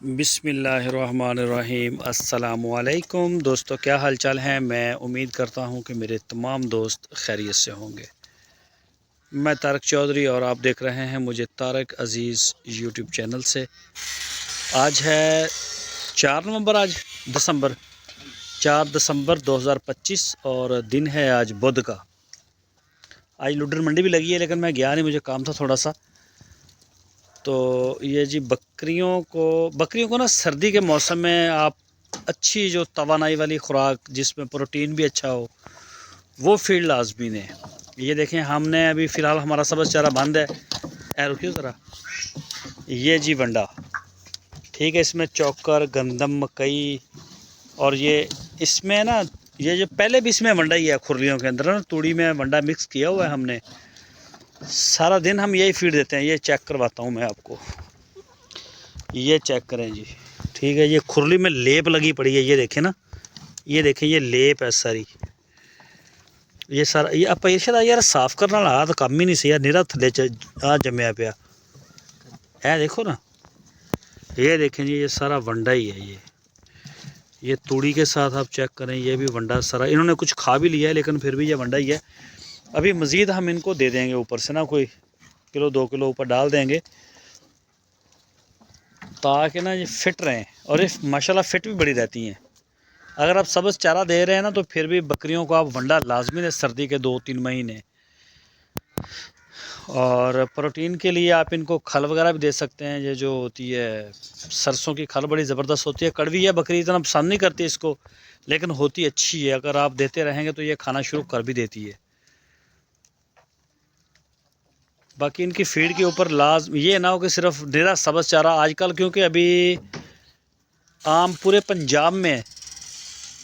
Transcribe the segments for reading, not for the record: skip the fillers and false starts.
बिस्मिल्लाहिर्रहमानिर्रहीम। अस्सलामुअलैकुम दोस्तों, क्या हाल चाल है। मैं उम्मीद करता हूँ कि मेरे तमाम दोस्त खैरियत से होंगे। मैं तारक चौधरी और आप देख रहे हैं मुझे तारक अज़ीज़ यूट्यूब चैनल से। आज है 4 नवंबर, आज दिसंबर 4 दिसंबर 2025 और दिन है आज बुध का। आज लुडर मंडी भी लगी है लेकिन मैं गया नहीं, मुझे काम था थोड़ा सा। तो ये जी बकरियों को ना सर्दी के मौसम में आप अच्छी जो तवानाई वाली खुराक जिसमें प्रोटीन भी अच्छा हो वो फीड लाजमी है। ये देखें, हमने अभी फ़िलहाल हमारा सब्ज़ चारा बंद है। रुकिए ज़रा, ये जी वंडा, ठीक है। इसमें चौकर, गंदम, मकई और ये इसमें ना, ये जो पहले भी इसमें वंडा ही है, खुरलियों के अंदर ना तूड़ी में वंडा मिक्स किया हुआ है हमने। सारा दिन हम यही फीड देते हैं। ये चेक करवाता हूँ मैं आपको, ये चेक करें जी, ठीक है। ये खुरली में लेप लगी पड़ी है, ये देखें ना, ये देखें, ये लेप है सारी। ये सारा ये आप यार साफ करने वाला तो काम ही नहीं सही यार, निरा थले जमया पिया है। देखो ना, ये देखें जी, ये सारा वंडा ही है। ये तूड़ी के साथ आप चेक करें, ये भी वंडा सारा। इन्होंने कुछ खा भी लिया है लेकिन फिर भी ये वंडा ही है। अभी मज़ीद हम इनको दे देंगे ऊपर से ना, कोई किलो 2 किलो ऊपर डाल देंगे ताकि ना ये फिट रहें। और ये माशाल्लाह फिट भी बड़ी रहती हैं। अगर आप सब्ज़ चारा दे रहे हैं ना तो फिर भी बकरियों को आप वंडा लाजमी है सर्दी के 2-3 महीने। और प्रोटीन के लिए आप इनको खल वगैरह भी दे सकते हैं। ये जो होती है सरसों की खल बड़ी ज़बरदस्त होती है। कड़वी है, बकरी इतना पसंद नहीं करती इसको, लेकिन होती अच्छी है। अगर आप देते रहेंगे तो ये खाना शुरू कर भी देती है। बाकी इनकी फीड के ऊपर ये ना हो कि सिर्फ निरा सब्ज़ चारा आजकल, क्योंकि अभी आम पूरे पंजाब में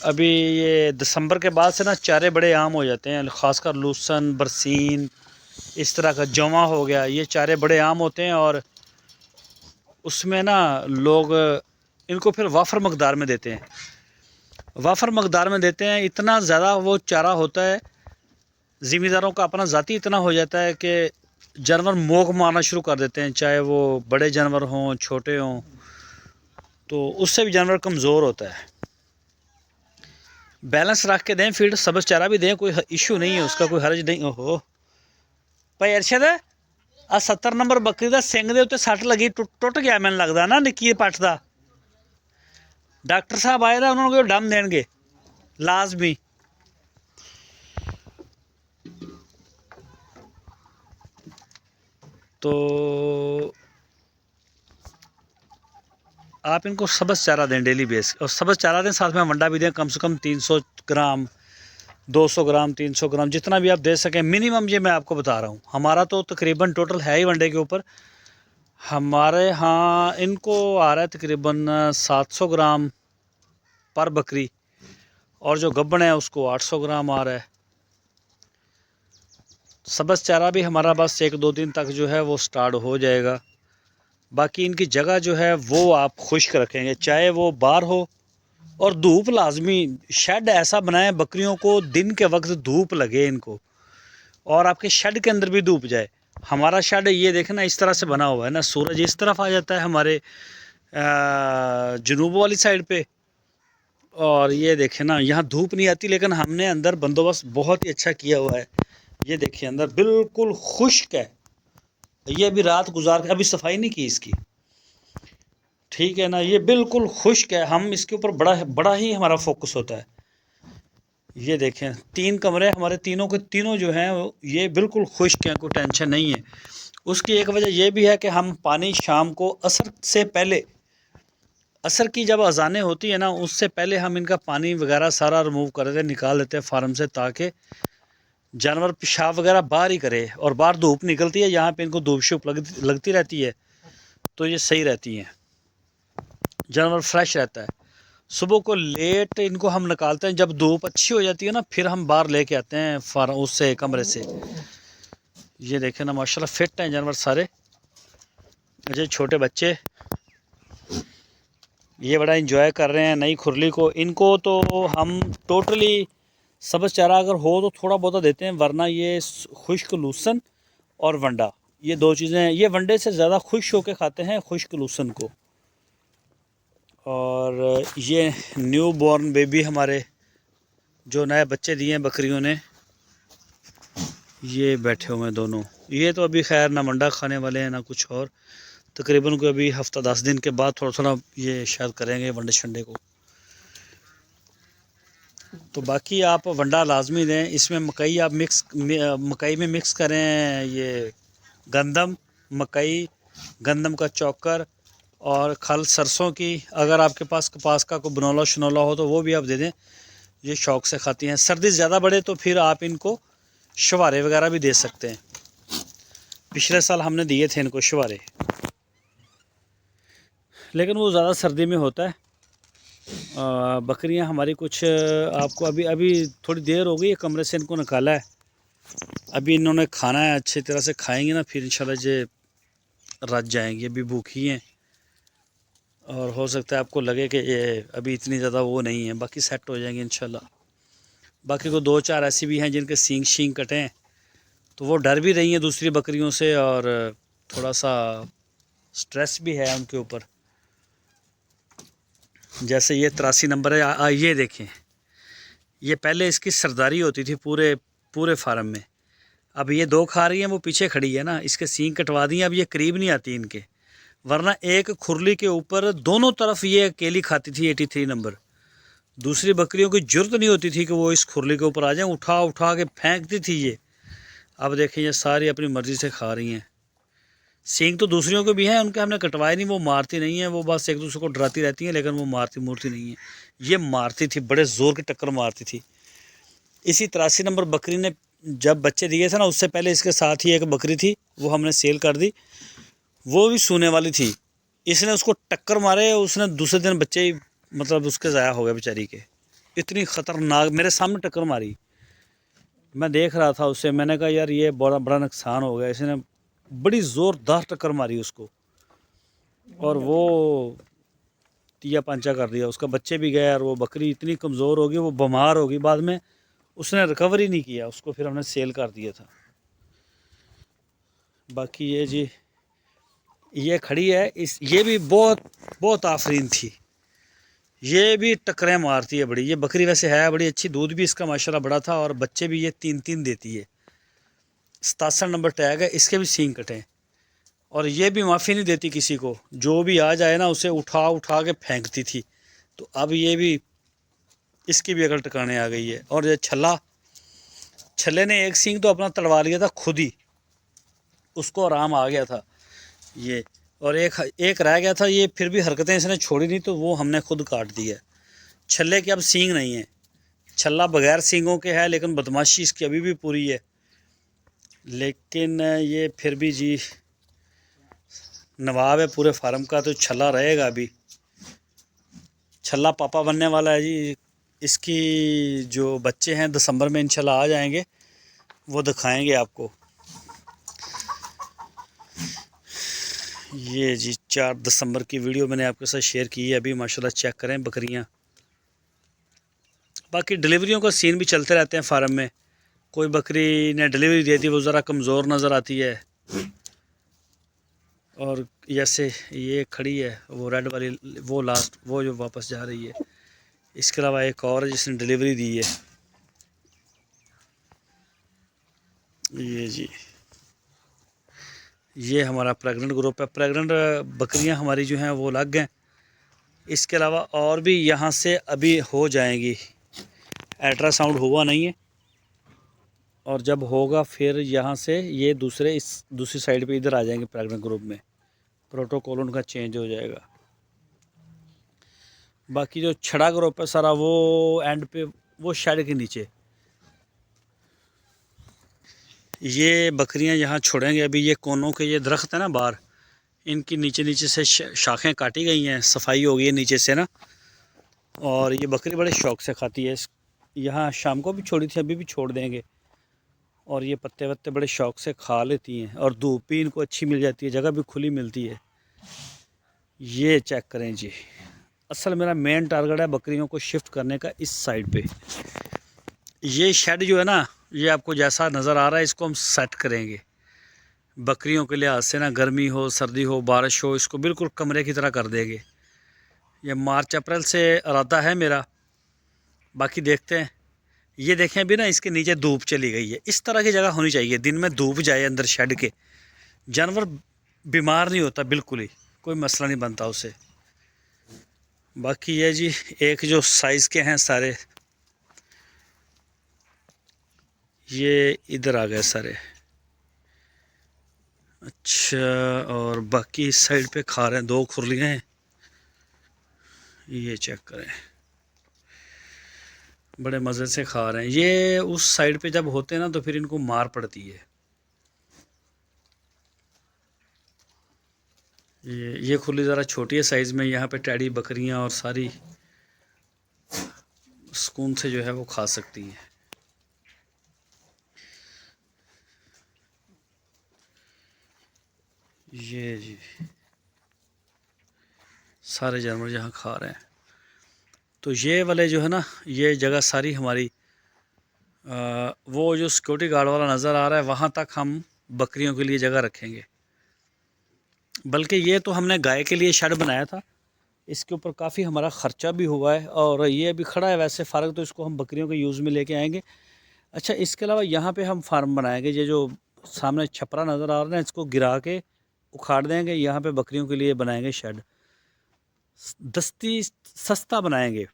अभी ये दिसंबर के बाद से ना चारे बड़े आम हो जाते हैं, ख़ासकर लूसन, बरसीन, इस तरह का जवा हो गया, ये चारे बड़े आम होते हैं। और उसमें ना लोग इनको फिर वाफर मकदार में देते हैं, वाफर मकदार में देते हैं। इतना ज़्यादा वो चारा होता है, ज़िम्मेदारों का अपना ज़ाती इतना हो जाता है कि जानवर मोक मारना शुरू कर देते हैं, चाहे वो बड़े जानवर हों छोटे हों, तो उससे भी जानवर कमज़ोर होता है। बैलेंस रख के दें फीड, सब्ज़ चारा भी दें, कोई इशू नहीं है उसका, कोई हर्ज नहीं। ओहो भाई अरशद, आ 70 नंबर बकरी का सिंग दे उत्ते सट लगी, टुट गया मैंने लगता ना, निक्की पट्ट का। डॉक्टर साहब आए ना, उन्होंने कोई डम देंगे लाजमी। तो आप इनको सब्ज़ चारा दें डेली बेस, और सब्ज़ चारा दें साथ में वंडा भी दें, कम से कम 300 ग्राम, 200 ग्राम, 300 ग्राम, जितना भी आप दे सकें मिनिमम। ये मैं आपको बता रहा हूँ, हमारा तो तकरीबन टोटल है ही वनडे के ऊपर। हमारे यहाँ इनको आ रहा है तकरीबन 700 ग्राम पर बकरी, और जो गब्बन है उसको 800 ग्राम आ रहा है। सब्ज़ चारा भी हमारा बस 1-2 दिन तक जो है वो स्टार्ट हो जाएगा। बाकी इनकी जगह जो है वो आप खुश्क रखेंगे, चाहे वो बाहर हो, और धूप लाजमी, शेड ऐसा बनाएं बकरियों को दिन के वक्त धूप लगे इनको, और आपके शेड के अंदर भी धूप जाए। हमारा शेड ये देखें ना इस तरह से बना हुआ है ना, सूरज इस तरफ आ जाता है हमारे जनूब वाली साइड पे, और ये देखें ना यहाँ धूप नहीं आती, लेकिन हमने अंदर बंदोबस्त बहुत ही अच्छा किया हुआ है। ये देखिए अंदर बिल्कुल खुश्क है। ये अभी रात गुजार के, अभी सफाई नहीं की इसकी, ठीक है ना, ये बिल्कुल खुश्क है। हम इसके ऊपर बड़ा बड़ा ही हमारा फोकस होता है। ये देखें 3 कमरे हमारे, तीनों के तीनों जो हैं ये बिल्कुल खुश्क हैं, कोई टेंशन नहीं है। उसकी एक वजह यह भी है कि हम पानी शाम को असर से पहले, असर की जब अजानें होती है ना उससे पहले हम इनका पानी वगैरह सारा रिमूव कर देते, निकाल देते हैं फार्म से, ताकि जानवर पेशाब वगैरह बाहर ही करे। और बाहर धूप निकलती है, यहाँ पे इनको धूप शुप लगती रहती है, तो ये सही रहती हैं, जानवर फ्रेश रहता है। सुबह को लेट इनको हम निकालते हैं, जब धूप अच्छी हो जाती है ना फिर हम बाहर लेके आते हैं फार्म उससे, कमरे से। ये देखें ना माशाल्लाह फिट हैं जानवर सारे। मुझे छोटे बच्चे ये बड़ा इंजॉय कर रहे हैं नई खुरली को। इनको तो हम टोटली सब्ज़ चारा अगर हो तो थोड़ा बहुत देते हैं, वरना ये खुश्क लूसन और वंडा ये दो चीज़ें, ये वनडे से ज़्यादा खुश होकर खाते हैं खुश्क लूसन को। और ये न्यू बॉर्न बेबी हमारे जो नए बच्चे दिए हैं बकरियों ने, ये बैठे हुए हैं दोनों। ये तो अभी खैर ना मंडा खाने वाले हैं ना कुछ और, तकरीबन को अभी हफ्ता 10 दिन के बाद थोड़ा थोड़ा ये शायद करेंगे वनडे शंडे को। तो बाकी आप वंडा लाजमी दें। इसमें मकई आप मकई में मिक्स करें, ये गंदम, मकई, गंदम का चोकर और खल सरसों की। अगर आपके पास कपास का कोई बनौला शनौला हो तो वो भी आप दे दें, ये शौक़ से खाती हैं। सर्दी ज़्यादा बढ़े तो फिर आप इनको शवारे वगैरह भी दे सकते हैं। पिछले साल हमने दिए थे इनको शवारे, लेकिन वो ज़्यादा सर्दी में होता है। बकरियां हमारी कुछ आपको अभी थोड़ी देर हो गई है कमरे से इनको निकाला है। अभी इन्होंने खाना है, अच्छी तरह से खाएंगे ना फिर इंशाल्लाह ये रज जाएंगी। अभी भूखी हैं और हो सकता है आपको लगे कि ये अभी इतनी ज़्यादा वो नहीं है, बाकी सेट हो जाएंगे इंशाल्लाह। बाकी को 2-4 ऐसी भी हैं जिनके सींग शींग कटे हैं, तो वो डर भी रही हैं दूसरी बकरियों से और थोड़ा सा स्ट्रेस भी है उनके ऊपर। जैसे ये 83 नंबर है, ये देखें, ये पहले इसकी सरदारी होती थी पूरे फार्म में। अब ये 2 खा रही हैं, वो पीछे खड़ी है ना, इसके सींग कटवा दिए। अब ये करीब नहीं आती इनके, वरना एक खुरली के ऊपर दोनों तरफ ये अकेली खाती थी 83 नंबर। दूसरी बकरियों की जरूरत नहीं होती थी कि वो इस खुरली के ऊपर आ जाएं, उठा उठा के फेंकती थी ये। अब देखें ये सारी अपनी मर्ज़ी से खा रही हैं। सींग तो दूसरियों के भी हैं, उनके हमने कटवाए नहीं, वो मारती नहीं है, वो बस एक दूसरे को डराती रहती हैं, लेकिन वो मारती मूरती नहीं है। ये मारती थी, बड़े ज़ोर की टक्कर मारती थी। इसी 83 नंबर बकरी ने जब बच्चे दिए थे ना, उससे पहले इसके साथ ही एक बकरी थी, वो हमने सेल कर दी। वो भी सूने वाली थी, इसने उसको टक्कर मारे, उसने दूसरे दिन बच्चे ही मतलब उसके ज़ाया हो गए बेचारी के। इतनी ख़तरनाक मेरे सामने टक्कर मारी, मैं देख रहा था उससे, मैंने कहा यार ये बड़ा बड़ा नुकसान हो गया। इसने बड़ी ज़ोरदार टक्कर मारी उसको और वो तिया पांचा कर दिया, उसका बच्चे भी गए और वो बकरी इतनी कमज़ोर होगी, वो बीमार होगी। बाद में उसने रिकवरी नहीं किया, उसको फिर हमने सेल कर दिया था। बाकी ये जी ये खड़ी है, ये भी बहुत आफरीन थी, ये भी टक्करें मारती है बड़ी। ये बकरी वैसे है बड़ी अच्छी, दूध भी इसका माशाल्लाह बड़ा था और बच्चे भी ये 3-3 देती है। 87 नंबर टैग है, इसके भी सींग कटे हैं और ये भी माफ़ी नहीं देती किसी को, जो भी आ जाए ना उसे उठा उठा के फेंकती थी। तो अब ये भी, इसकी भी अकल टिकाने आ गई है। और ये छल्ले ने एक सींग तो अपना तड़वा लिया था खुद ही, उसको आराम आ गया था ये, और एक रह गया था, ये फिर भी हरकतें इसने छोड़ी नहीं, तो वो हमने खुद काट दिया। छल्ले के अब सींग नहीं है, छल्ला बगैर सींगों के है, लेकिन बदमाशी इसकी अभी भी पूरी है। लेकिन ये फिर भी जी नवाब है पूरे फार्म का, तो छल्ला रहेगा अभी। छल्ला पापा बनने वाला है जी। इसकी जो बच्चे हैं दिसंबर में इंशाल्लाह आ जाएंगे, वो दिखाएंगे आपको। ये जी 4 दिसंबर की वीडियो मैंने आपके साथ शेयर की है अभी, माशाल्लाह चेक करें बकरियां। बाकी डिलीवरियों का सीन भी चलते रहते हैं फार्म में। कोई बकरी ने डिलीवरी दे दी, वो ज़रा कमज़ोर नज़र आती है। और जैसे ये खड़ी है वो रेड वाली, वो लास्ट वो जो वापस जा रही है। इसके अलावा एक और है जिसने डिलीवरी दी है, ये जी ये हमारा प्रेग्नेंट ग्रुप है। प्रेग्नेंट बकरियां हमारी जो हैं वो अलग हैं। इसके अलावा और भी यहाँ से अभी हो जाएंगी, अल्ट्रासाउंड हुआ नहीं है, और जब होगा फिर यहाँ से ये दूसरी साइड पे इधर आ जाएंगे प्रेग्नेंट ग्रुप में, प्रोटोकॉल उनका चेंज हो जाएगा। बाकी जो छड़ा ग्रुप है सारा वो एंड पे, वो शेड के नीचे। ये बकरियां यहाँ छोड़ेंगे अभी। ये कोनों के ये दरख्त है ना बाहर, इनकी नीचे से शाखें काटी गई हैं, सफाई हो गई है नीचे से ना, और ये बकरी बड़े शौक़ से खाती है। यहाँ शाम को भी छोड़ी थी, अभी भी छोड़ देंगे। और ये पत्ते वत्ते बड़े शौक़ से खा लेती हैं, और धूप भी इनको अच्छी मिल जाती है, जगह भी खुली मिलती है। ये चेक करें जी, असल मेरा मेन टारगेट है बकरियों को शिफ्ट करने का इस साइड पे। ये शेड जो है ना, ये आपको जैसा नज़र आ रहा है, इसको हम सेट करेंगे। बकरियों के लिहाज से ना, गर्मी हो सर्दी हो बारिश हो, इसको बिल्कुल कमरे की तरह कर देंगे। ये मार्च अप्रैल से इरादा है मेरा, बाकी देखते हैं। ये देखें अभी ना इसके नीचे धूप चली गई है। इस तरह की जगह होनी चाहिए, दिन में धूप जाए अंदर शेड के, जानवर बीमार नहीं होता बिल्कुल ही, कोई मसला नहीं बनता उसे। बाकी ये जी एक जो साइज़ के हैं सारे, ये इधर आ गए सारे। अच्छा, और बाकी इस साइड पे खा रहे हैं, 2 खुरलियाँ हैं, ये चेक करें, बड़े मज़े से खा रहे हैं। ये उस साइड पे जब होते हैं ना तो फिर इनको मार पड़ती है। ये खुली ज़रा छोटी है साइज़ में, यहाँ पे टैडी बकरियाँ और सारी सुकून से जो है वो खा सकती हैं। ये जी सारे जानवर यहाँ खा रहे हैं। तो ये वाले जो है ना, ये जगह सारी हमारी वो जो सिक्योरिटी गार्ड वाला नज़र आ रहा है वहाँ तक हम बकरियों के लिए जगह रखेंगे। बल्कि ये तो हमने गाय के लिए शेड बनाया था, इसके ऊपर काफ़ी हमारा ख़र्चा भी हुआ है, और ये अभी खड़ा है वैसे फ़र्क, तो इसको हम बकरियों के यूज़ में लेके आएंगे। अच्छा, इसके अलावा यहाँ पे हम फार्म बनाएंगे। ये जो सामने छपरा नज़र आ रहा है, इसको गिरा के उखाड़ देंगे, यहाँ पे बकरियों के लिए बनाएंगे शेड। दस्ती सस्ता बनाएंगे,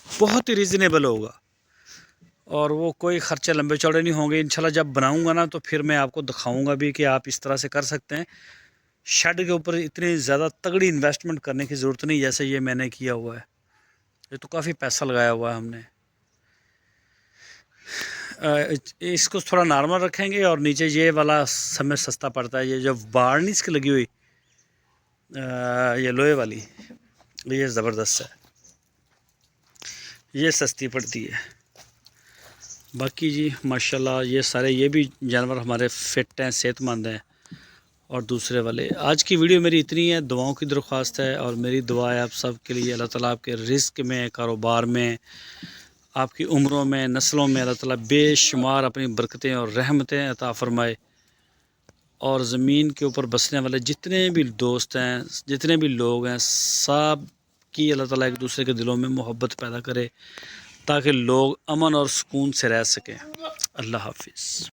बहुत ही रीज़नेबल होगा, और वो कोई ख़र्चे लंबे चौड़े नहीं होंगे। इंशाल्लाह जब बनाऊंगा ना तो फिर मैं आपको दिखाऊंगा भी कि आप इस तरह से कर सकते हैं। शेड के ऊपर इतनी ज़्यादा तगड़ी इन्वेस्टमेंट करने की ज़रूरत नहीं जैसे ये मैंने किया हुआ है। ये तो काफ़ी पैसा लगाया हुआ है हमने। इसको थोड़ा नॉर्मल रखेंगे, और नीचे ये वाला समय सस्ता पड़ता है। ये जो बाड़ नहीं इसकी लगी हुई, ये लोहे वाली, ये ज़बरदस्त है, ये सस्ती पड़ती है। बाकी जी माशाल्लाह ये सारे ये भी जानवर हमारे फिट हैं, सेहतमंद हैं। और दूसरे वाले, आज की वीडियो मेरी इतनी है। दुआओं की दरख्वास्त है, और मेरी दुआ है आप सब के लिए, अल्लाह ताला आपके रिस्क में, कारोबार में, आपकी उम्रों में, नस्लों में अल्लाह ताला बेशुमार अपनी बरकतें और रहमतें अता फ़रमाए। और ज़मीन के ऊपर बसने वाले जितने भी दोस्त हैं, जितने भी लोग हैं, सब की अल्लाह ताला एक दूसरे के दिलों में मोहब्बत पैदा करे, ताकि लोग अमन और सुकून से रह सकें। अल्लाह हाफिज़।